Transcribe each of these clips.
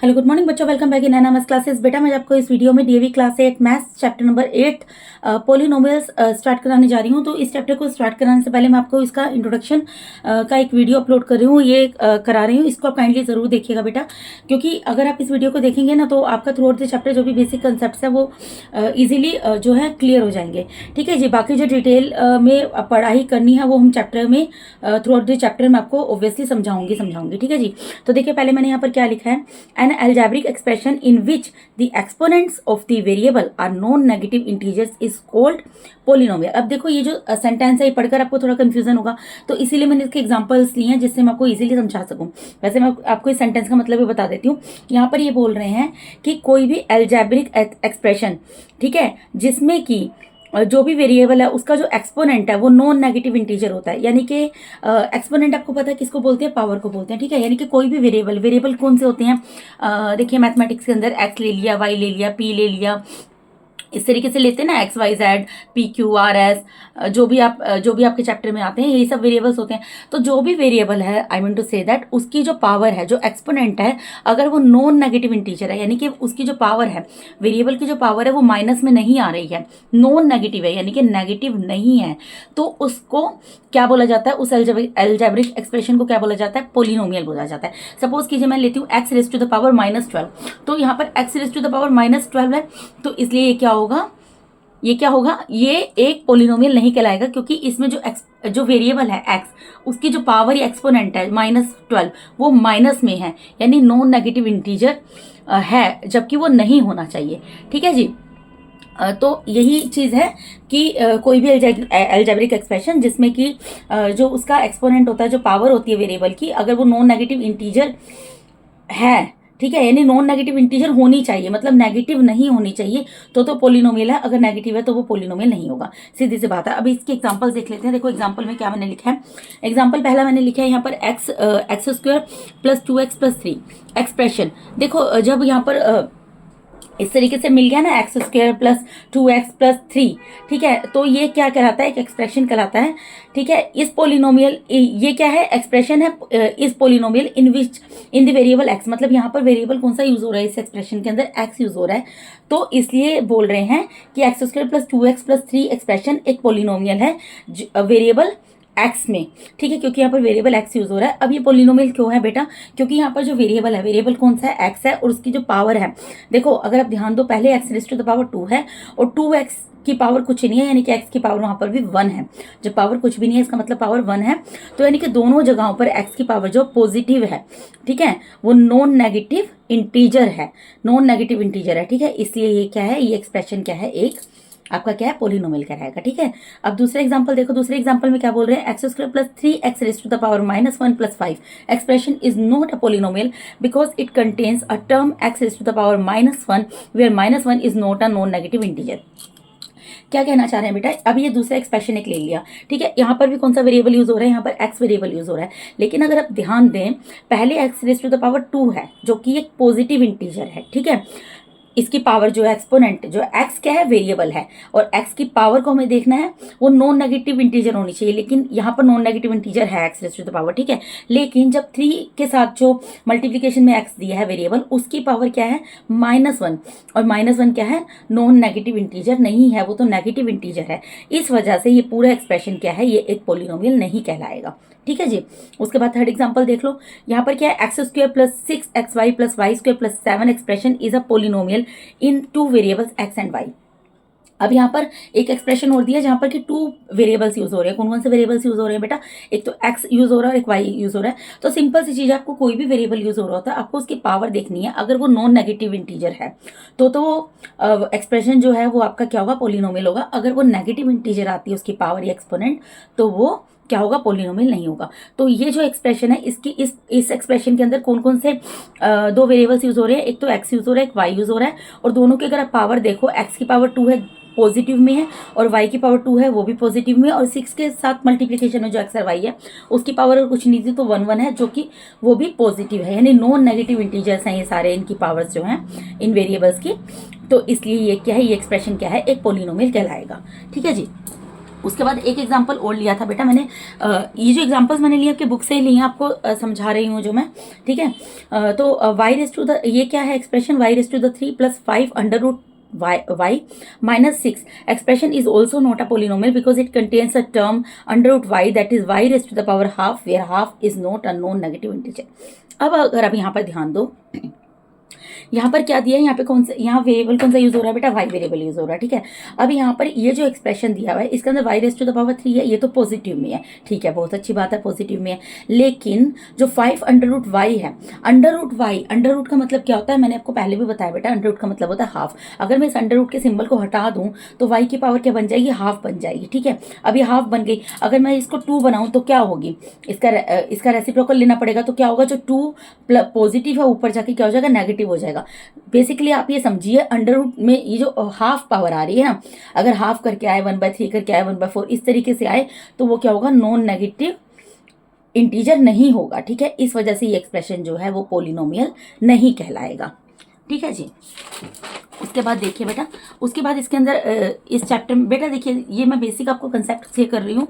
Hello good morning बच्चों, welcome back in NMS classes. बेटा मैं आपको इस वीडियो में DAV class 8 maths chapter number 8 polynomials start कराने जा रही हूँ। तो इस चैप्टर को स्टार्ट कराने से पहले मैं आपको इसका इंट्रोडक्शन का एक वीडियो अपलोड कर रही हूँ, ये करा रही हूँ। इसको आप काइंडली जरूर देखिएगा बेटा, क्योंकि अगर आप इस वीडियो को देखेंगे ना तो आपका थ्रू आउट द चैप्टर जो भी बेसिक कंसेप्ट है वो ईजिली जो है क्लियर हो जाएंगे। ठीक है जी। बाकी जो डिटेल में पढ़ाई करनी है वो हम चैप्टर में थ्रू आउट द चैप्टर में आपको ऑब्वियसली समझाऊंगी। ठीक है जी। तो देखिए पहले मैंने यहाँ पर क्या लिखा है, an algebraic expression in which the exponents of the variable are non-negative integers is called polynomial। अब देखो ये जो सेंटेंस है ये पढ़कर आपको थोड़ा कंफ्यूजन होगा, तो इसीलिए मैंने इसके एग्जांपल्स लिए हैं जिससे मैं आपको इजीली समझा सकूं। वैसे मैं आपको इस सेंटेंस का मतलब भी बता देती हूँ। यहाँ पर ये बोल रहे हैं कि कोई भी एल्जेब्रिक एक्सप्रेशन, ठीक है, जिसमें कि जो भी वेरिएबल है उसका जो एक्सपोनेंट है वो नॉन नेगेटिव इंटीजर होता है। यानी कि एक्सपोनेंट आपको पता है किसको बोलते हैं, पावर को बोलते हैं। ठीक है, यानी कि कोई भी वेरिएबल कौन से होते हैं, देखिए मैथमेटिक्स के अंदर एक्स ले लिया, वाई ले लिया, पी ले लिया, इस तरीके से लेते हैं ना, x y z p q r s, जो भी आपके चैप्टर में आते हैं यही सब वेरिएबल्स होते हैं। तो जो भी वेरिएबल है, I mean to say that, उसकी जो पावर है, जो एक्सपोनेंट है, अगर वो नॉन नेगेटिव इंटीजर है, यानी कि उसकी जो पावर है, वेरिएबल की जो पावर है वो माइनस में नहीं आ रही है, नॉन नेगेटिव है, यानी कि नेगेटिव नहीं है, तो उसको क्या बोला जाता है, उस एल्जेब्रिक एक्सप्रेशन को क्या बोला जाता है, पोलिनोमियल बोला जाता है। सपोज कीजिए मैं लेती हूँ x raise to the power -12, तो यहाँ पर x raise to the power -12 है, तो इसलिए ये क्या होगा, ये एक पोलिनोमियल नहीं कहलाएगा, क्योंकि इसमें जो वेरिएबल है एक्स, उसकी जो पावर या एक्सपोनेंट है -12 वो माइनस में है, यानी नॉन नेगेटिव इंटीजर है, जबकि वो नहीं होना चाहिए। ठीक है जी। तो यही चीज़ है कि कोई भी एल्जेब्रिक एक्सप्रेशन जिसमें कि जो उसका एक्सपोनेंट होता है, जो पावर होती है वेरिएबल की, अगर वो नॉन नेगेटिव इंटीजर है, ठीक है, यानी नॉन नेगेटिव इंटीजर होनी चाहिए, मतलब नेगेटिव नहीं होनी चाहिए, तो पोलिनोमियल है। अगर नेगेटिव है तो वो पोलिनोमियल नहीं होगा, सीधी सी बात है। अभी इसके एग्जांपल देख लेते हैं। देखो एग्जांपल में क्या मैंने लिखा है, एग्जांपल पहला मैंने लिखा है यहाँ पर x square plus 2x plus 3 expression. देखो जब यहाँ पर इस तरीके से मिल गया ना, x square plus 2x plus 3, ठीक है, तो ये क्या कहलाता है, एक एक्सप्रेशन कहलाता है। ठीक है, इस पोलिनोमियल, ये क्या है, एक्सप्रेशन है इस polynomial in which in the variable x, मतलब यहाँ पर वेरिएबल कौन सा यूज हो रहा है इस एक्सप्रेशन के अंदर, x यूज हो रहा है, तो इसलिए बोल रहे हैं कि x square plus 2x plus 3 expression एक पोलिनोमियल है वेरिएबल एक्स में। ठीक है, क्योंकि यहाँ पर वेरिएबल एक्स यूज हो रहा है। अब ये पोलिनोमियल क्यों है बेटा, क्योंकि यहाँ पर जो वेरिएबल है, वेरिएबल कौन सा है, एक्स है, और उसकी जो पावर है, देखो अगर आप ध्यान दो, पहले x raise to the power 2 है और 2x की पावर कुछ नहीं है, यानी कि x की पावर वहां पर भी 1 है। जब पावर कुछ भी नहीं है इसका मतलब पावर 1 है, तो यानी कि दोनों जगहों पर x की पावर जो पॉजिटिव है, ठीक है, वो नॉन नेगेटिव इंटीजर है, नॉन नेगेटिव इंटीजर है। ठीक है, इसलिए ये क्या है, ये एक्सप्रेशन क्या है, एक आपका क्या है, पोलिनोमियल कहलाएगा। ठीक है, अब दूसरे एग्जांपल देखो, दूसरे एग्जांपल में क्या बोल रहे हैं, x square plus 3x raise to the power -1 plus 5 expression is not a polynomial because it contains a term x raise to the power -1 where -1 is not a non negative integer. क्या कहना चाह रहे हैं बेटा, अब ये दूसरा expression एक ले लिया। ठीक है, यहाँ पर भी कौन सा वेरिएबल यूज हो रहा है, यहाँ पर एक्स वेरिएबल यूज हो रहा है, लेकिन अगर आप ध्यान दें, पहले x raise to the power 2 है जो कि एक पॉजिटिव इंटीजर है। ठीक है, इसकी पावर जो है, एक्सपोनेंट जो एक्स क्या है, वेरिएबल है, और एक्स की पावर को हमें देखना है, वो नॉन नेगेटिव इंटीजर होनी चाहिए, लेकिन यहाँ पर नॉन नेगेटिव इंटीजर है x raise to the power. ठीक है, लेकिन जब 3 के साथ जो मल्टीप्लीकेशन में एक्स दिया है वेरिएबल, उसकी पावर क्या है, -1, और -1 क्या है, नॉन नेगेटिव इंटीजर नहीं है, वो तो नेगेटिव इंटीजर है। इस वजह से ये पूरा एक्सप्रेशन क्या है, ये एक पोलिनोमियल नहीं कहलाएगा। ठीक है जी। उसके बाद थर्ड एग्जांपल देख लो, यहाँ पर क्या है, x square plus 6xy plus y square plus 7 expression is a polynomial in 2 variables x and y। अब यहाँ पर एक एक्सप्रेशन और दिया जहाँ पर कि 2 वेरिएबल्स यूज हो रहे हैं। कौन कौन से वेरिएबल्स यूज हो रहे हैं बेटा, एक तो x यूज हो रहा है और एक y यूज हो रहा है। तो सिंपल सी चीज है, आपको कोई भी वेरिएबल यूज हो रहा होता है, आपको उसकी पावर देखनी है। अगर वो नॉन नेगेटिव इंटीजर है तो एक्सप्रेशन जो है वो आपका क्या होगा, पोलिनोमियल होगा। अगर वो नेगेटिव इंटीजर आती है उसकी पावर या एक्सपोनेंट, तो वो क्या होगा, पोलिनोमियल नहीं होगा। तो ये जो एक्सप्रेशन है, इसकी इस एक्सप्रेशन के अंदर कौन कौन से 2 वेरिएबल्स यूज हो रहे हैं, एक तो x यूज हो रहा है, एक y यूज हो रहा है, और दोनों की अगर आप पावर देखो, x की पावर 2 है पॉजिटिव में है, और y की पावर 2 है वो भी पॉजिटिव में है, और 6 के साथ मल्टीप्लीकेशन में जो x और y है उसकी पावर अगर कुछ नहीं थी तो 1 1 है, जो कि वो भी पॉजिटिव है, यानी नॉन नेगेटिव इंटीजर्स हैं ये सारे, इनकी पावर्स जो हैं इन वेरिएबल्स की। तो इसलिए ये क्या है, ये एक्सप्रेशन क्या है, एक पोलिनोमियल कहलाएगा। ठीक है जी। उसके बाद एक एग्जाम्पल और लिया था बेटा मैंने, ये जो एग्जाम्पल्स मैंने लिए आपके बुक से ही लिए हैं, आपको समझा रही हूँ जो मैं, ठीक है। तो वाई रेस टू द, ये क्या है expression, y raise to the 3 + 5 under root y minus 6 expression is also not a polynomial because it contains a term under root y, that is y raised to the power half, where half is not a known negative integer। अब अगर आप यहाँ पर ध्यान दो, यहाँ पर क्या दिया है, यहाँ पे कौन सा, यहाँ वेरिएबल कौन सा यूज हो रहा है बेटा, वाई वेरिएबल यूज हो रहा है, ठीक है। अब यहाँ पर ये जो एक्सप्रेशन दिया हुआ है इसके अंदर y raise to the power 3 है, ये तो पॉजिटिव में है, ठीक है, बहुत अच्छी बात है, पॉजिटिव में है। लेकिन जो 5 अंडर रूट वाई है, under root y, under root का मतलब क्या होता है, मैंने आपको पहले भी बताया बेटा, अंडर रूट का मतलब होता है हाफ। अगर मैं इस अंडर रूट के सिंबल को हटा दूं तो वाई की पावर क्या बन जाएगी, हाफ बन जाएगी, ठीक है। अब ये हाफ बन गई, अगर मैं इसको 2 बनाऊं तो क्या होगी, इसका रेसिप्रोकल लेना पड़ेगा, तो क्या होगा, जो 2 पॉजिटिव है ऊपर जाके क्या हो जाएगा, नेगेटिव हो जाएगा। बेसिकली आप ये समझिए अंडर रूट में ये जो हाफ पावर आ रही है ना, अगर हाफ करके आए, 1/3 करके आए, 1/4 इस तरीके से आए, तो वो क्या होगा, नॉन नेगेटिव इंटीजर नहीं होगा, ठीक है। इस वजह से ये एक्सप्रेशन जो है वो पोलिनोमियल नहीं कहलाएगा, ठीक है जी। उसके बाद देखिए बेटा, उसके बाद इसके अंदर इस चैप्टर में बेटा देखिए, ये मैं बेसिक आपको कंसेप्ट से कर रही हूँ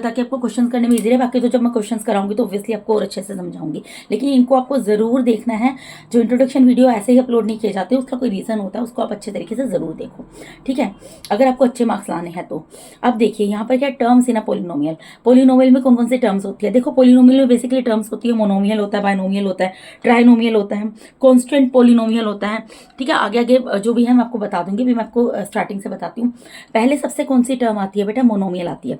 ताकि आपको क्वेश्चन करने में इजी रहे। बाकी तो जब मैं क्वेश्चन कराऊंगी तो ऑब्वियसली आपको और अच्छे से समझाऊंगी, लेकिन इनको आपको जरूर देखना है। जो इंट्रोडक्शन वीडियो ऐसे ही अपलोड नहीं किए जाते, उसका कोई रीजन होता है, उसको आप अच्छे तरीके से जरूर देखो, ठीक है, अगर आपको अच्छे मार्क्स लाने हैं तो। अब देखिए यहाँ पर क्या terms in a polynomial, polynomial में कौन कौन सी टर्म्स होती है, देखो पोलिनोमियल में बेसिकली टर्म्स होती है, मोनोमियल होता है, बायनोमियल होता है, ट्राइनोमियल होता है, कॉन्स्टेंट पोलिनोमियल होता है, ठीक है। आगे आगे जो भी है मैं आपको बता दूंगी, भी मैं आपको स्टार्टिंग से बताती हूँ। पहले सबसे कौन सी टर्म आती है बेटा, मोनोमियल आती है।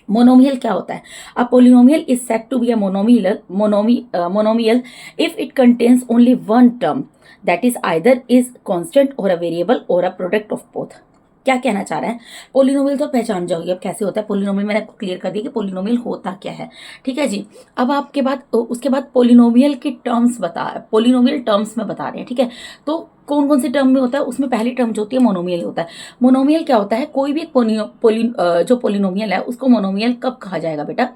मोनोमियल क्या होता है, a polynomial is said to be a monomial if it contains only one term that is either is constant और अ वेरिएबल और अ प्रोडक्ट ऑफ बोथ। क्या कहना चाह रहा है, पोलिनोमियल तो पहचान जाओगे अब कैसे होता है पोलिनोमियल, मैंने आपको क्लियर कर दिया कि पोलिनोमियल होता क्या है, ठीक है जी। अब आपके बाद उसके बाद पोलिनोमियल की टर्म्स पोलिनोमियल टर्म्स में बता रहे हैं, ठीक है। तो कौन कौन सी टर्म में होता है, उसमें पहली टर्म जो होती है मोनोमियल होता है। मोनोमियल क्या होता है, कोई भी जो पोलिनोमियल है उसको मोनोमियल कब कहा जाएगा बेटा,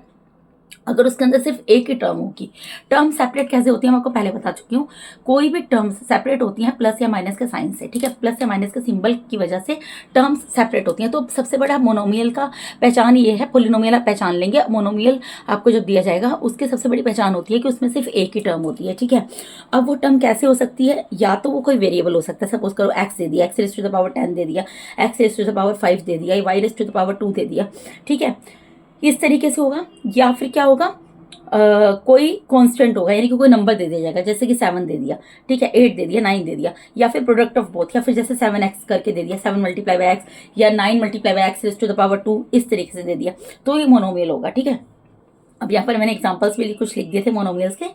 अगर उसके अंदर सिर्फ एक ही टर्म होगी। टर्म सेपरेट कैसे होती है मैं आपको पहले बता चुकी हूँ, कोई भी टर्म्स सेपरेट होती हैं प्लस या माइनस के साइन से, ठीक है, प्लस या माइनस के सिंबल की वजह से टर्म्स सेपरेट होती हैं। तो सबसे बड़ा मोनोमियल का पहचान ये है, पोलिनोमियल आप पहचान लेंगे, मोनोमियल आपको जब दिया जाएगा उसकी सबसे बड़ी पहचान होती है कि उसमें सिर्फ एक ही टर्म होती है, ठीक है। अब वो टर्म कैसे हो सकती है, या तो वो कोई वेरिएबल हो सकता है, सपोज करो एक्स दे दिया, x raise to the power 10 दे दिया, x raise to the power 5 दे दिया, y raise to the power 2 दे दिया, ठीक है, इस तरीके से होगा। या फिर क्या होगा, कोई कांस्टेंट होगा, यानी कि कोई नंबर दे दिया जाएगा, जैसे कि 7 दे दिया, ठीक है, 8 दे दिया, 9 दे दिया, या फिर प्रोडक्ट ऑफ बोथ, या फिर जैसे 7x करके दे दिया, 7 × x, या 9 × x raise to the power 2 इस तरीके से दे दिया, तो ये मोनोमियल होगा, ठीक है। अब यहाँ पर मैंने एग्जांपल्स भी कुछ लिख दिए थे मोनोमियल्स के,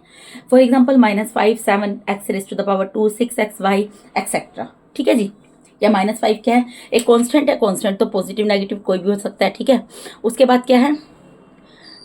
for example -5 7x raise to the power 2 6xy etcetera, ठीक है जी। या -5 क्या है, एक कांस्टेंट है, कांस्टेंट तो पॉजिटिव नेगेटिव कोई भी हो सकता है, ठीक है। उसके बाद क्या है,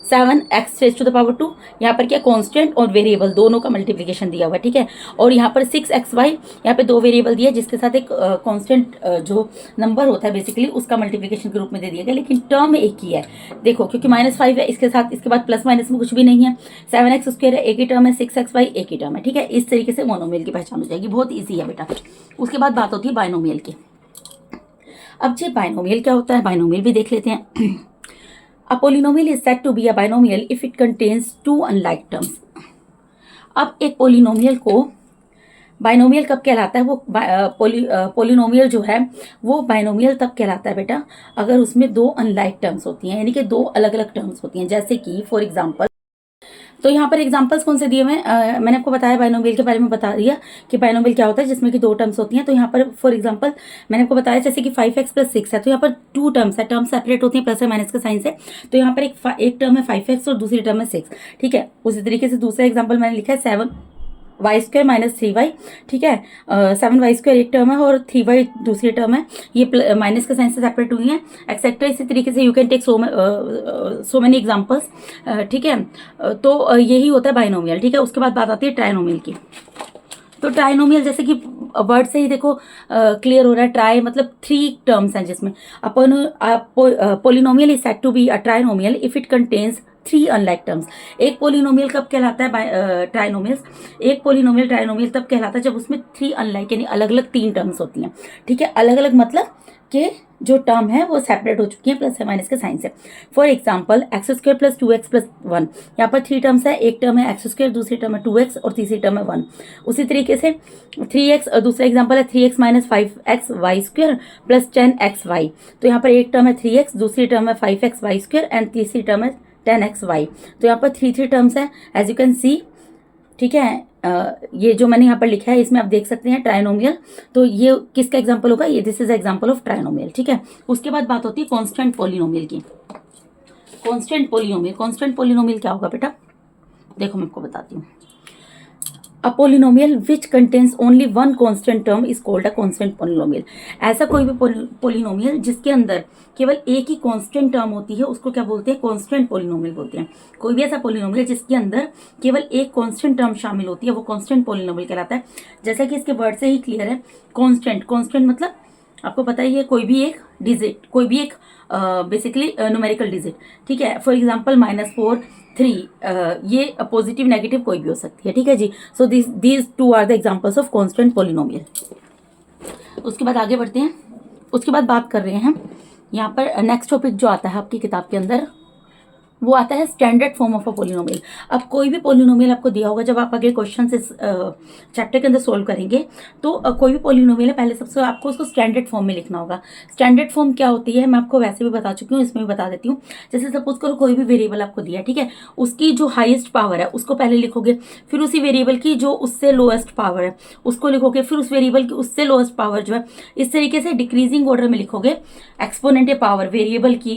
7x raise to the power 2, यहाँ पर क्या कांस्टेंट और वेरिएबल दोनों का मल्टीप्लिकेशन दिया हुआ है, ठीक है। और यहाँ पर 6xy, यहाँ पे दो वेरिएबल दिया जिसके साथ एक कांस्टेंट जो नंबर होता है बेसिकली उसका मल्टीप्लिकेशन के रूप में दे दिया गया, लेकिन टर्म एक ही है। देखो क्योंकि -5 है, इसके साथ इसके बाद प्लस माइनस में कुछ भी नहीं है, 7x² है एक ही टर्म है, 6xy एक ही टर्म है, ठीक है। इस तरीके से मोनोमियल की पहचान हो जाएगी, बहुत ईजी है बेटा। उसके बाद बात होती है बायनोमियल की। अब जी बायनोमियल क्या होता है, बायनोमियल भी देख लेते हैं। A polynomial is said to be a binomial if it contains two unlike terms। अब एक पोलिनोमियल को बाइनोमियल कब कहलाता है, वो पोलिनोमियल जो है वो बाइनोमियल तब कहलाता है बेटा अगर उसमें दो अनलाइक टर्म्स होती हैं, यानी कि दो अलग अलग टर्म्स होती हैं। जैसे कि फॉर एग्जांपल, तो यहाँ पर एग्जांपल्स कौन से दिए हुए हैं, मैंने आपको बताया बाइनोमियल के बारे में बता दिया कि बाइनोमियल क्या होता है जिसमें कि दो टर्म्स होती हैं। तो यहाँ पर फॉर एग्जांपल मैंने आपको बताया जैसे कि 5x + 6 है, तो यहाँ पर 2 टर्म्स है, टर्म सेपरेट होती हैं प्लस या माइनस के साइन से। तो यहाँ पर एक टर्म है 5x और दूसरी टर्म है 6, ठीक है। उसी तरीके से दूसरा एग्जाम्पल मैंने लिखा है 7y² - 3y, ठीक है। 7y² एक टर्म है और 3y दूसरी टर्म है, ये माइनस के साइन से सेपरेट हुई है एक्सेट्रा। इसी तरीके से you can take so many examples, ठीक है। तो यही होता है बाइनोमियल, ठीक है। उसके बाद बात आती है ट्राइनोमियल की। तो ट्राइनोमियल जैसे कि वर्ड से ही देखो क्लियर हो रहा है, ट्राई मतलब 3 टर्म्स हैं जिसमें polynomial is said to be a trinomial if it contains 3 unlike terms. एक पोलिनोमियल कब कहलाता है ट्राइनोमियल्स, एक पोलिनोमियल ट्राइनोमियल तब कहलाता है जब उसमें 3 अनलाइक यानी अलग अलग 3 टर्म्स होती हैं, ठीक है। अलग अलग मतलब कि जो टर्म है वो सेपरेट हो चुकी है प्लस या माइनस के साइन से। For example x square plus 2x plus 1, यहाँ पर 3 टर्म्स है, एक टर्म है एक्स स्क्वायर, दूसरी टर्म है 2x और तीसरी टर्म है 1। उसी तरीके से 3x, दूसरा एग्जाम्पल है 3x minus 5x y square plus 10x y. तो यहाँ पर एक टर्म है 3x, दूसरी टर्म है 5x वाई स्क्वायर एंड तीसरी टर्म है 10x वाई। तो यहाँ पर 3 टर्म्स है एज यू कैन सी, ठीक है। ये जो मैंने यहाँ पर लिखा है इसमें आप देख सकते हैं ट्राइनोमियल, तो ये किसका एग्जांपल होगा, ये this is example of trinomial, ठीक है। उसके बाद बात होती है कांस्टेंट पॉलिनोमियल की। कांस्टेंट पॉलिनोमियल क्या होगा बेटा, देखो मैं आपको बताती हूँ। A polynomial which contains only one constant term is called a constant polynomial। ऐसा कोई भी पोलिनोमियल जिसके अंदर केवल एक ही कांस्टेंट टर्म होती है उसको क्या बोलते हैं, कांस्टेंट पोलिनोमियल बोलते हैं। कोई भी ऐसा पोलिनोमियल जिसके अंदर केवल एक कांस्टेंट टर्म शामिल होती है वो कांस्टेंट पोलिनोमियल कहलाता है। जैसा कि इसके वर्ड से ही क्लियर है, कांस्टेंट मतलब आपको पता ही है कोई भी एक डिजिट, कोई भी एक बेसिकली न्यूमेरिकल डिजिट, ठीक है। फॉर एग्जांपल -4, 3, ये पॉजिटिव नेगेटिव कोई भी हो सकती है, ठीक है जी। So these two are the examples of constant polynomial. उसके बाद आगे बढ़ते हैं। उसके बाद बात कर रहे हैं यहाँ पर नेक्स्ट टॉपिक जो आता है आपकी किताब के अंदर, वो आता है standard form of a polynomial. अब कोई भी पोलिनोमियल आपको दिया होगा, जब आप आगे क्वेश्चन से चैप्टर के अंदर सोल्व करेंगे तो कोई भी पोलिनोमियल है पहले सबसे आपको उसको स्टैंडर्ड फॉर्म में लिखना होगा। स्टैंडर्ड फॉर्म क्या होती है मैं आपको वैसे भी बता चुकी हूँ, इसमें भी बता देती हूँ। जैसे सपोज करो कोई भी वेरिएबल आपको दिया, ठीक है, उसकी जो हाईएस्ट पावर है उसको पहले लिखोगे, फिर उसी वेरिएबल की जो उससे लोएस्ट पावर है उसको लिखोगे, फिर उस वेरिएबल की उससे लोएस्ट पावर जो है, इस तरीके से डिक्रीजिंग ऑर्डर में लिखोगे। एक्सपोनेंट पावर वेरिएबल की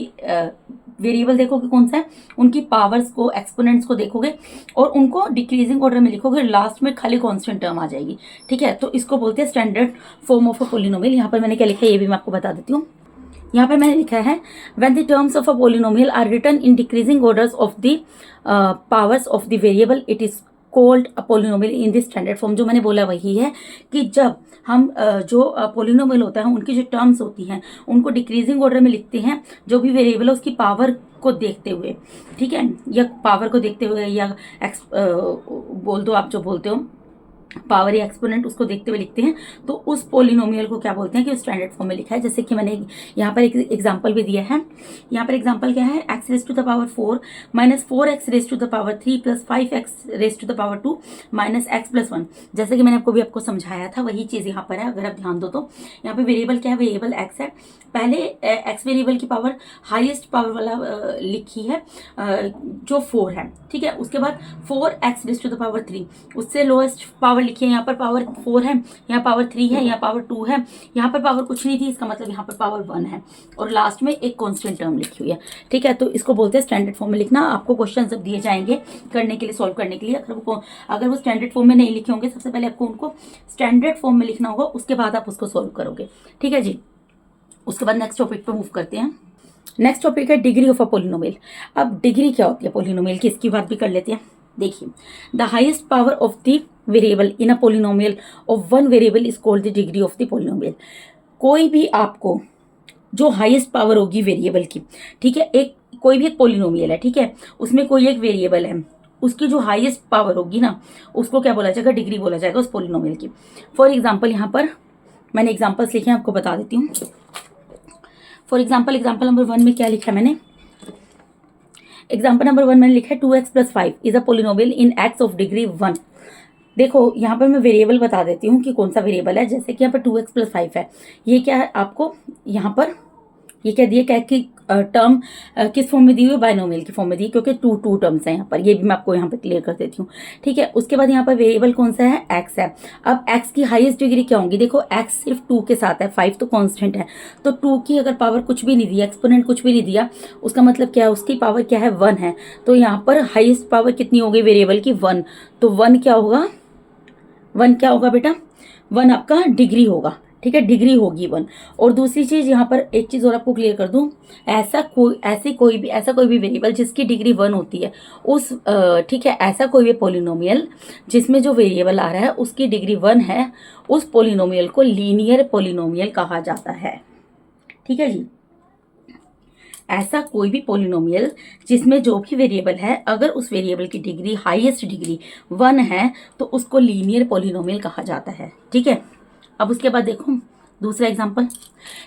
वेरिएबल देखोगे कौन सा है, उनकी पावर्स को एक्सपोनेंट्स को देखोगे और उनको डिक्रीजिंग ऑर्डर में लिखोगे, लास्ट में खाली कांस्टेंट टर्म आ जाएगी, ठीक है। तो इसको बोलते हैं standard form of a polynomial. यहाँ पर मैंने क्या लिखा है ये भी मैं आपको बता देती हूँ। यहाँ पर मैंने लिखा है when the terms of a polynomial are written in decreasing orders of the powers of the variable it is called a polynomial in this standard form. जो मैंने बोला वही है कि जब हम जो पोलिनोमियल होता है उनकी जो टर्म्स होती हैं उनको डिक्रीजिंग ऑर्डर में लिखते हैं, जो भी वेरिएबल है उसकी पावर को देखते हुए, ठीक है, या पावर को देखते हुए या बोल दो आप जो बोलते हो पावर या एक्सपोनेंट, उसको देखते हुए लिखते हैं, तो उस पोलिनोमियल को क्या बोलते हैं कि स्टैंडर्ड फॉर्म में लिखा है। जैसे कि मैंने यहाँ पर एक एग्जांपल भी दिया है। यहाँ पर एग्जांपल क्या है, x raise to the power 4 minus 4x raise to the power 3 plus 5x raise to the power 2 minus x plus 1। जैसे कि मैंने आपको समझाया था वही चीज यहाँ पर है, अगर आप ध्यान दो तो। यहाँ पे वेरिएबल क्या है, वेरिएबल x है। पहले x वेरिएबल की पावर हाईएस्ट पावर वाला लिखी है जो 4 है, ठीक है। उसके बाद 4x raise to the power 3, उससे लोएस्ट पावर लिखिए। यहाँ पर पावर 4 है, यहाँ पावर 3 है, यहाँ पावर 2 है, यहाँ पर पावर कुछ नहीं थी, इसका मतलब यहाँ पर पावर 1 है और लास्ट में एक कांस्टेंट टर्म लिखी हुई है, ठीक है। तो इसको बोलते हैं स्टैंडर्ड फॉर्म में लिखना। आपको क्वेश्चन जब दिए जाएंगे करने के लिए, सॉल्व करने के लिए, अगर वो स्टैंडर्ड फॉर्म में नहीं लिखे होंगे, सबसे पहले आपको उनको स्टैंडर्ड फॉर्म में लिखना होगा, उसके बाद आप उसको सॉल्व करोगे, ठीक है जी। उसके बाद नेक्स्ट टॉपिक पे मूव करते हैं। नेक्स्ट टॉपिक है डिग्री ऑफ अ पोलिनोमियल। अब डिग्री क्या होती है पोलिनोमियल की, इसकी बात भी कर लेते हैं। देखिए, the highest power of the variable in a polynomial of one variable is called the degree of the polynomial. कोई भी आपको जो हाईएस्ट पावर होगी वेरिएबल की, ठीक है, एक कोई भी एक पोलिनोमियल है, ठीक है, उसमें कोई एक वेरिएबल है, उसकी जो हाईएस्ट पावर होगी ना उसको क्या बोला जाएगा, डिग्री बोला जाएगा उस पोलिनोमियल की। फॉर एग्जाम्पल यहाँ पर मैंने एग्जाम्पल्स लिखे हैं, आपको बता देती हूँ। फॉर एग्जाम्पल नंबर 1 में क्या लिखा है मैंने, एग्जाम्पल नंबर 1 मैंने लिखा है 2x plus 5 is a polynomial in x of degree 1। देखो यहाँ पर मैं वेरिएबल बता देती हूँ कि कौन सा वेरिएबल है। जैसे कि यहाँ पर 2x प्लस 5 है, ये क्या है आपको यहाँ पर ये क्या दिया, क्या कि टर्म किस फॉर्म में दी हुई है, बाइनोमियल की फॉर्म में दी, क्योंकि टू टर्म्स हैं यहाँ पर, ये भी मैं आपको यहाँ पर क्लियर कर देती हूँ, ठीक है। उसके बाद यहाँ पर वेरिएबल कौन सा है, x है। अब x की हाईएस्ट डिग्री क्या होंगी, देखो x सिर्फ 2 के साथ है, 5 तो कांस्टेंट है, तो 2 की अगर पावर कुछ भी नहीं दिया, एक्सपोनेंट कुछ भी नहीं दिया, उसका मतलब क्या है, उसकी पावर क्या है, 1 है। तो यहाँ पर हाईएस्ट पावर कितनी होगी वेरिएबल की, 1। तो 1 क्या होगा, 1 क्या होगा बेटा, 1 आपका डिग्री होगा, ठीक है, डिग्री होगी 1। और दूसरी चीज यहाँ पर एक चीज और आपको क्लियर कर दूं, ऐसा कोई भी वेरिएबल जिसकी डिग्री 1 होती है उस ठीक है, ऐसा कोई भी पोलिनोमियल जिसमें जो वेरिएबल आ रहा है उसकी डिग्री 1 है, उस पोलिनोमियल को लीनियर पोलिनोमियल कहा जाता है, ठीक है जी। ऐसा कोई भी पोलिनोमियल जिसमें जो भी वेरिएबल है, अगर उस वेरिएबल की डिग्री हाईएस्ट डिग्री 1 है तो उसको लीनियर पोलिनोमियल कहा जाता है, ठीक है। अब उसके बाद देखो दूसरा एग्जाम्पल,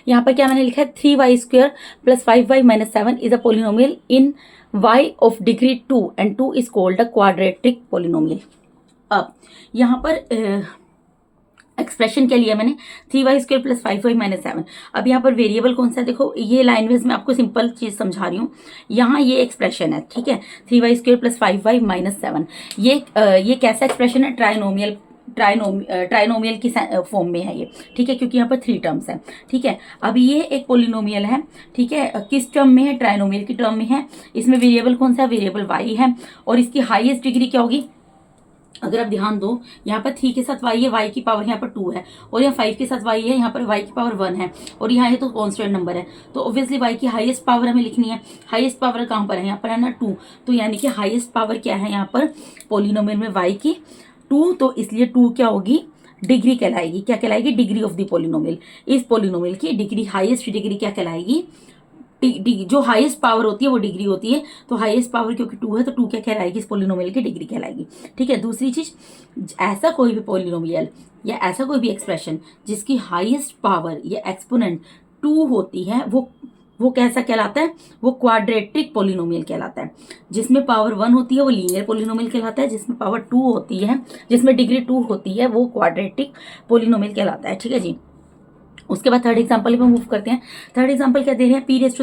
यहाँ पर क्या मैंने लिखा है 3y² + 5y - 7 is a polynomial in y of degree 2 and 2 is called a quadratic polynomial. अब यहाँ पर एक्सप्रेशन क्या लिया मैंने 3y² + 5y - 7। अब यहाँ पर वेरिएबल कौन सा है, देखो ये लाइन वाइज मैं आपको सिंपल चीज समझा रही हूँ। यहाँ ये एक्सप्रेशन है, ठीक है, 3y² + 5y - 7। ये कैसा एक्सप्रेशन है, ट्राइनोमियल की फॉर्म में है ये, ठीक है, क्योंकि यहाँ पर 3 टर्म्स है, ठीक है। अब ये एक पोलिनोमियल है, ठीक है, किस टर्म में है, ट्राइनोमियल की टर्म में है। इसमें वेरिएबल कौन सा है, वेरिएबल y है, और इसकी हाईएस्ट डिग्री क्या होगी, अगर आप ध्यान दो यहाँ पर 3 के साथ y है, y की पावर यहाँ पर 2 है, और यहाँ 5 के साथ y है, यहाँ पर y की पावर 1 है, और यहाँ है तो कांस्टेंट नंबर है, तो ऑब्वियसली y की हाईएस्ट पावर हमें लिखनी है। हाईएस्ट पावर कहाँ पर है, यहाँ पर है ना 2, तो यानी कि हाईएस्ट पावर क्या है यहाँ पर पोलिनोमियल में y की 2, तो इसलिए 2 क्या होगी, डिग्री कहलाएगी। क्या कहलाएगी, डिग्री ऑफ द पोलिनोमियल। इस पोलिनोमियल की डिग्री, हाईएस्ट डिग्री क्या कहलाएगी, जो हाईएस्ट पावर होती है वो डिग्री होती है, तो हाईएस्ट पावर क्योंकि 2 है तो 2 क्या कहलाएगी, इस पोलिनोमियल की डिग्री कहलाएगी, ठीक है। दूसरी चीज, ऐसा कोई भी पोलिनोमियल या ऐसा कोई भी एक्सप्रेशन जिसकी हाईएस्ट पावर या एक्सपोनेंट 2 होती है, वो कैसा कहलाता है, वो क्वाड्रेटिक पोलिनोमियल कहलाता है। जिसमें पावर 1 होती है वो लीनियर पोलिनोमियल कहलाता है, जिसमें पावर 2 होती है, जिसमें डिग्री 2 होती है, वो क्वाड्रेटिक पोलिनोमियल कहलाता है, ठीक है जी। उसके बाद थर्ड एग्जांपल पे मूव करते हैं। थर्ड एग्जांपल क्या दे रहे हैं, p⁻³ +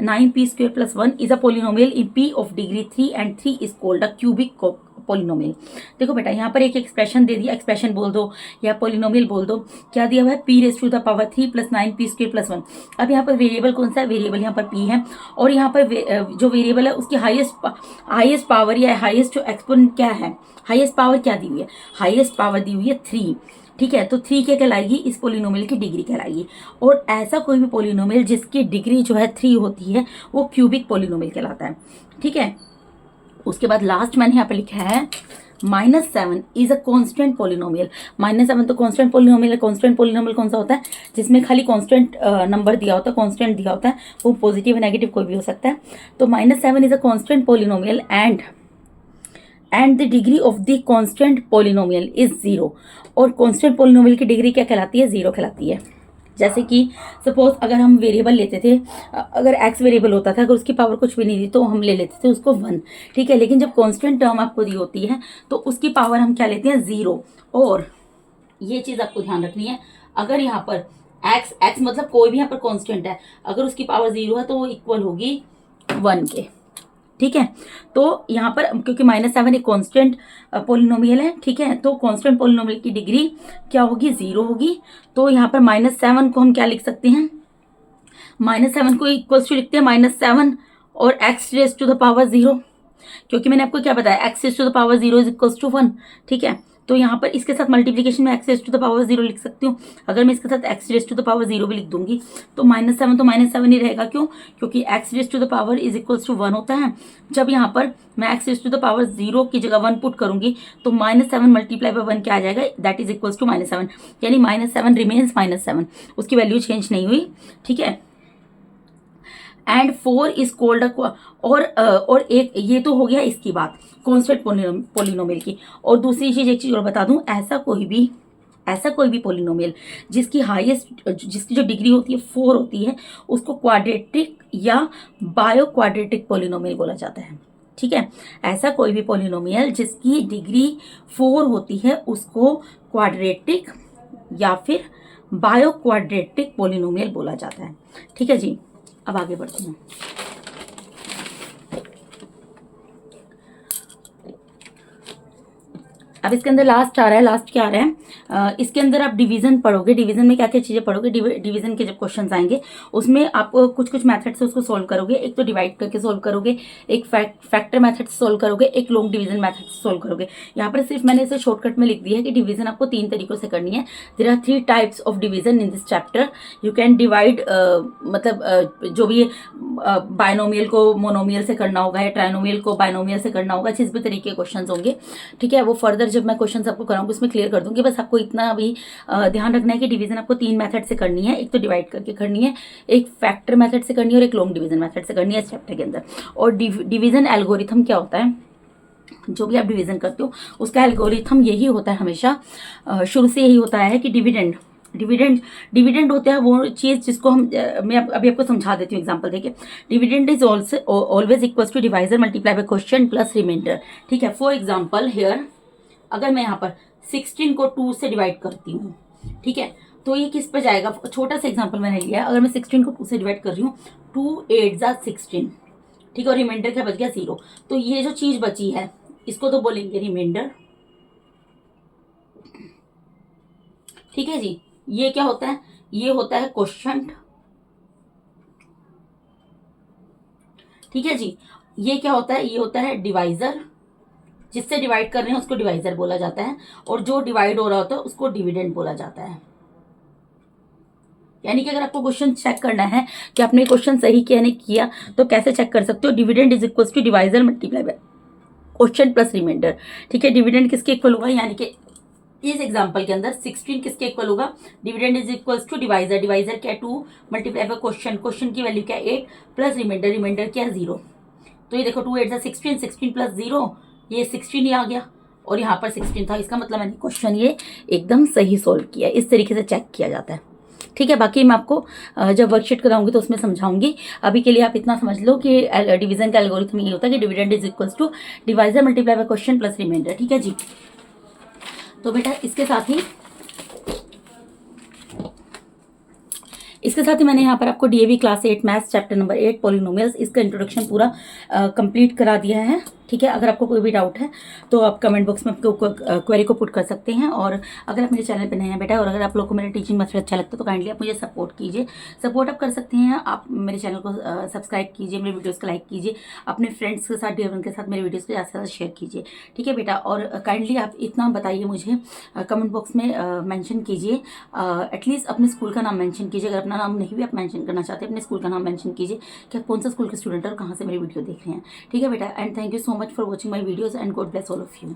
9p² + 1 is a polynomial in p of degree 3 and 3 is called a cubic polynomial. देखो बेटा यहाँ पर एक एक्सप्रेशन दे दिया, एक्सप्रेशन बोल दो या पोलिनोमियल बोल दो, क्या दिया हुआ है p⁻³ + 9p² + 1। अब यहाँ पर वेरिएबल कौन सा है, वेरिएबल यहाँ पर p है, और यहाँ पर जो वेरिएबल है उसकी हाईएस्ट पावर या हाईएस्ट जो एक्सपोनेंट क्या है, हाईएस्ट पावर क्या दी हुई है, हाईएस्ट पावर दी हुई है 3, ठीक है। तो 3 क्या कहलाएगी, इस पोलिनोमियल की डिग्री कहलाएगी। और ऐसा कोई भी पोलिनोमियल जिसकी डिग्री जो है 3 होती है वो क्यूबिक पोलिनोमियल कहलाता है, ठीक है। उसके बाद लास्ट मैंने यहाँ पे लिखा है -7 इज अ कांस्टेंट पोलिनोमियल। -7 तो कांस्टेंट पोलिनोमियल है। कांस्टेंट पोलिनोमियल कौन सा होता है, जिसमें खाली कांस्टेंट नंबर दिया होता है, कांस्टेंट दिया होता है, वो पॉजिटिव नेगेटिव कोई भी हो सकता है। तो -7 is a constant polynomial and the degree of the constant polynomial is 0। और कांस्टेंट पोलिनोमियल की डिग्री क्या कहलाती है, 0 कहलाती है। जैसे कि सपोज अगर हम वेरिएबल लेते थे, अगर x वेरिएबल होता था, अगर उसकी पावर कुछ भी नहीं थी तो हम ले लेते थे उसको 1, ठीक है। लेकिन जब कांस्टेंट टर्म आपको दी होती है तो उसकी पावर हम क्या लेते हैं, 0। और ये चीज आपको ध्यान रखनी है, अगर यहाँ पर x मतलब कोई भी यहाँ पर कांस्टेंट है, अगर उसकी पावर 0 है तो वो इक्वल होगी 1 के, ठीक है। तो यहाँ पर क्योंकि -7 एक कांस्टेंट पोलिनोमियल है, ठीक है, तो कांस्टेंट पोलिनोमियल की डिग्री क्या होगी, 0 होगी। तो यहाँ पर -7 को हम क्या लिख सकते हैं, -7 को इक्वल्स टू लिखते हैं -7 और x⁻⁴, क्योंकि मैंने आपको क्या बताया, x⁻⁴ इज इक्वल्स टू 1, ठीक है। तो यहाँ पर इसके साथ मल्टीप्लीकेशन में x⁻⁴ लिख सकती हूँ। अगर मैं इसके साथ x⁻⁴ भी लिख दूंगी तो -7 तो -7 ही रहेगा, क्यों, क्योंकि x⁻⁴ इज इक्वल्स टू 1 होता है। जब यहाँ पर मैं x⁻⁴ की जगह 1 पुट करूंगी तो -7 मल्टीप्लाई बाय 1 क्या आ जाएगा, दैट इज इक्वल्स टू -7, यानी -7 रिमेन्स -7, उसकी वैल्यू चेंज नहीं हुई, ठीक है। एंड 4 इज कॉल्ड और एक ये तो हो गया इसकी बात कांस्टेंट पोलिनोमियल की। और दूसरी चीज, एक चीज और बता दूं, ऐसा कोई भी पोलिनोमियल जिसकी जो डिग्री होती है 4 होती है, उसको क्वाड्रेटिक या बायो क्वाड्रेटिक पोलिनोमियल बोला जाता है, ठीक है। ऐसा कोई भी पोलिनोमियल जिसकी डिग्री 4 होती है उसको क्वाड्रेटिक या फिर बायो क्वाड्रेटिक पोलिनोमियल बोला जाता है, ठीक है जी। अब आगे बढ़ते हैं। अब इसके अंदर लास्ट आ रहा है, लास्ट क्या आ रहा है, इसके अंदर आप डिवीजन पढ़ोगे। डिवीजन में क्या क्या चीजें पढ़ोगे, डिवीजन के जब क्वेश्चंस आएंगे उसमें आप कुछ मेथड से उसको सोल्व करोगे। एक तो डिवाइड करके सोल्व करोगे, एक फैक्टर मेथड से सोल्व करोगे, एक लॉन्ग डिवीजन मेथड से सोल्व करोगे। यहाँ पर सिर्फ मैंने इसे शॉर्टकट में लिख दिया है कि डिवीजन आपको 3 तरीकों से करनी है। There are 3 types of division in this chapter. You can divide, मतलब जो भी बायनोमियल को मोनोमियल से करना होगा या ट्राइनोमियल को बायनोमियल से करना होगा, जिस भी तरीके के क्वेश्चन होंगे, ठीक है। वो फर्दर जब मैं क्वेश्चन आपको कराऊंगी उसमें क्लियर कर दूंगी। बस आपको इतना अभी ध्यान रखना है कि डिवीजन आपको 3 मेथड से करनी है। एक तो डिवाइड करके करनी है, एक फैक्टर मेथड से करनी है और एक लॉन्ग डिवीजन मेथड से करनी है इस चैप्टर के अंदर। और डिवीजन एल्गोरिथम क्या होता है, जो भी आप डिवीजन करते हो उसका एल्गोरिथम यही होता है, हमेशा शुरू से यही होता है कि डिविडेंड डिविडेंड होता है वो चीज़ जिसको हम मैं अभी आपको समझा देती हूँ एग्जांपल देके। Dividend is also always equals to divisor multiply by question plus reminder. ठीक है, फॉर एग्जांपल हियर अगर मैं यहाँ पर 16 को 2 से डिवाइड करती हूँ, ठीक है, तो ये किस पे जाएगा? छोटा सा एग्जांपल मैंने लिया है। अगर मैं 16 को 2 से डिवाइड कर रही हूँ, 2 8 जा 16, ठीक है, और रिमाइंडर क्या बच गया? 0। तो ये जो चीज बची है इसको तो बोलेंगे रिमाइंडर। ठीक है जी, ये क्या होता है? ये होता है क्वोशंट। ठीक है जी, ये क्या होता है? ये होता है डिवाइजर। जिससे डिवाइड कर रहे हैं उसको डिवाइजर बोला जाता है, और जो डिवाइड हो रहा होता है उसको डिविडेंड बोला जाता है। यानी कि अगर आपको क्वेश्चन चेक करना है कि आपने क्वेश्चन सही किया नहीं किया, तो कैसे चेक कर सकते हो? Dividend is equals to divisor multiply by question plus reminder. ठीक है, डिविडेंड किसके इक्वल होगा? यानी कि इस एग्जांपल के अंदर 16 किसके इक्वल होगा? Dividend is equals to divisor. Divisor क्या है? 2 मल्टीप्लाई बाय क्वेश्चन। क्वेश्चन की वैल्यू क्या है? 8 प्लस रिमाइंडर। रिमाइंडर क्या है? 0। तो ये देखो 2 8 16, 16 प्लस 0 ये 16 ही आ गया, और यहाँ पर 16 था। इसका मतलब मैंने क्वेश्चन ये एकदम सही सोल्व किया। इस तरीके से चेक किया जाता है। ठीक है, बाकी मैं आपको जब वर्कशीट कराऊंगी तो उसमें समझाऊंगी। अभी के लिए आप इतना समझ लो कि डिवीजन का एल्गोरिथम ये होता है कि dividend is equals to divisor multiply by question plus reminder. ठीक है जी, तो बेटा इसके साथ ही मैंने यहाँ पर आपको DAV class 8 maths chapter number 8 polynomials इसका इंट्रोडक्शन पूरा कंप्लीट करा दिया है। ठीक है, अगर आपको कोई भी डाउट है तो आप कमेंट बॉक्स में आपको क्वेरी को पुट कर सकते हैं। और अगर आप मेरे चैनल पे नए हैं बेटा, और अगर आप लोगों को मेरा टीचिंग मेथड अच्छा लगता है तो काइंडली आप मुझे सपोर्ट कीजिए। सपोर्ट आप कर सकते हैं, आप मेरे चैनल को सब्सक्राइब कीजिए, मेरे वीडियोज़ को लाइक कीजिए, अपने फ्रेंड्स के साथ उनके साथ मेरे वीडियोज़ को ज़्यादा से ज़्यादा शेयर कीजिए। ठीक है बेटा, और काइंडली आप इतना बताइए मुझे, कमेंट बॉक्स में मैंशन कीजिए, एटलीस्ट अपने स्कूल का नाम मेंशन कीजिए। अगर अपना नाम नहीं भी आप मेंशन करना चाहते हैं, अपने स्कूल का नाम मेंशन कीजिए कि आप कौन सा स्कूल के स्टूडेंट और कहाँ से मेरी वीडियो देख रहे हैं। ठीक है बेटा, and thank you so much for watching my videos and God bless all of you.